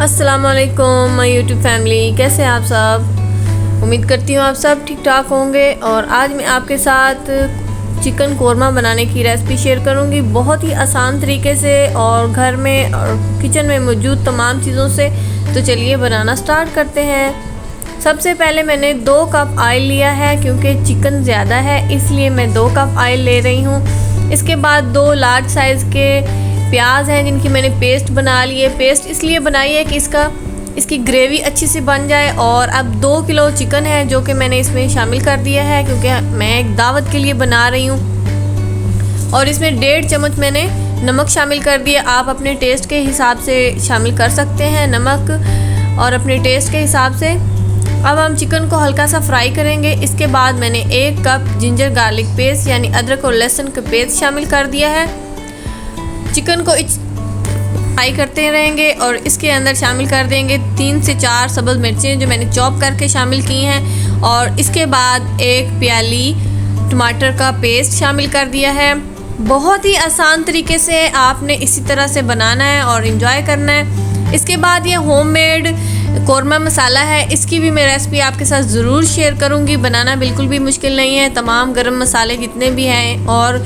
अस्सलाम वालेकुम my YouTube family, कैसे हैं आप सब। उम्मीद करती हूँ आप सब ठीक ठाक होंगे। और आज मैं आपके साथ चिकन कोरमा बनाने की रेसिपी शेयर करूँगी, बहुत ही आसान तरीके से और घर में और किचन में मौजूद तमाम चीज़ों से। तो चलिए बनाना स्टार्ट करते हैं। सबसे पहले मैंने 2 कप ऑयल लिया है, क्योंकि चिकन ज़्यादा है इसलिए मैं 2 कप ऑयल ले रही हूँ। इसके बाद 2 लार्ज साइज़ के प्याज हैं जिनकी मैंने पेस्ट बना ली है। पेस्ट इसलिए बनाई है कि इसकी ग्रेवी अच्छी सी बन जाए। और अब 2 किलो चिकन है जो कि मैंने इसमें शामिल कर दिया है, क्योंकि मैं एक दावत के लिए बना रही हूँ। और इसमें 1.5 चम्मच मैंने नमक शामिल कर दिया। आप अपने टेस्ट के हिसाब से शामिल कर सकते हैं नमक, और अपने टेस्ट के हिसाब से। अब हम चिकन को हल्का सा फ्राई करेंगे। इसके बाद मैंने 1 कप जिंजर गार्लिक पेस्ट यानी अदरक और लहसुन का पेस्ट शामिल कर दिया है। चिकन को फ्राई करते रहेंगे और इसके अंदर शामिल कर देंगे 3 से 4 सब्ज़ मिर्चें जो मैंने चॉप करके शामिल की हैं। और इसके बाद 1 प्याली टमाटर का पेस्ट शामिल कर दिया है। बहुत ही आसान तरीके से आपने इसी तरह से बनाना है और इन्जॉय करना है। इसके बाद ये होममेड कोरमा मसाला है, इसकी भी मैं रेसिपी आपके साथ ज़रूर शेयर करूंगी। बनाना बिल्कुल भी मुश्किल नहीं है। तमाम गरम मसाले जितने भी हैं और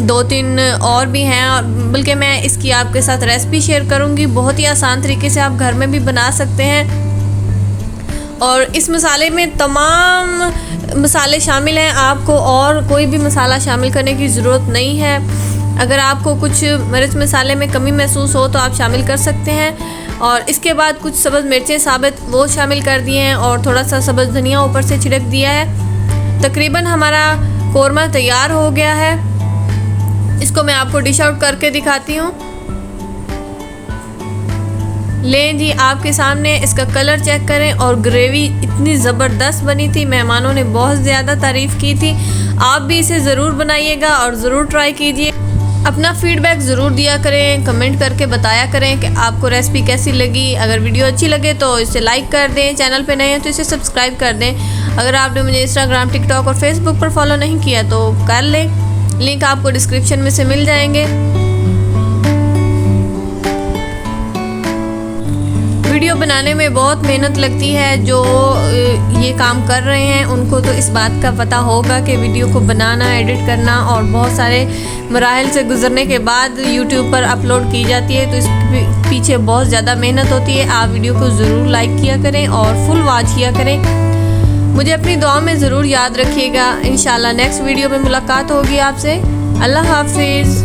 2-3 और भी हैं, और बल्कि मैं इसकी आपके साथ रेसिपी शेयर करूंगी। बहुत ही आसान तरीके से आप घर में भी बना सकते हैं। और इस मसाले में तमाम मसाले शामिल हैं, आपको और कोई भी मसाला शामिल करने की ज़रूरत नहीं है। अगर आपको कुछ मिर्च मसाले में कमी महसूस हो तो आप शामिल कर सकते हैं। और इसके बाद कुछ सब्ज़ मिर्चें साबित वो शामिल कर दिए हैं और थोड़ा सा सब्ज़ धनिया ऊपर से छिड़क दिया है। तकरीबन हमारा कोरमा तैयार हो गया है। इसको मैं आपको डिश आउट करके दिखाती हूँ। लें जी, आपके सामने इसका कलर चेक करें। और ग्रेवी इतनी ज़बरदस्त बनी थी, मेहमानों ने बहुत ज़्यादा तारीफ़ की थी। आप भी इसे ज़रूर बनाइएगा और ज़रूर ट्राई कीजिए। अपना फीडबैक ज़रूर दिया करें, कमेंट करके बताया करें कि आपको रेसिपी कैसी लगी। अगर वीडियो अच्छी लगे तो इसे लाइक कर दें, चैनल पे नए हैं तो इसे सब्सक्राइब कर दें। अगर आपने मुझे इंस्टाग्राम, टिकटॉक और फेसबुक पर फॉलो नहीं किया तो कर लें, लिंक आपको डिस्क्रिप्शन में से मिल जाएंगे। वीडियो बनाने में बहुत मेहनत लगती है। जो ये काम कर रहे हैं उनको तो इस बात का पता होगा कि वीडियो को बनाना, एडिट करना और बहुत सारे मराहल से गुजरने के बाद यूट्यूब पर अपलोड की जाती है, तो इस पीछे बहुत ज़्यादा मेहनत होती है। आप वीडियो को ज़रूर लाइक किया करें और फुल वॉच किया करें। मुझे अपनी दुआ में ज़रूर याद रखिएगा। इंशाल्लाह नेक्स्ट वीडियो में मुलाकात होगी आपसे। अल्लाह हाफिज़।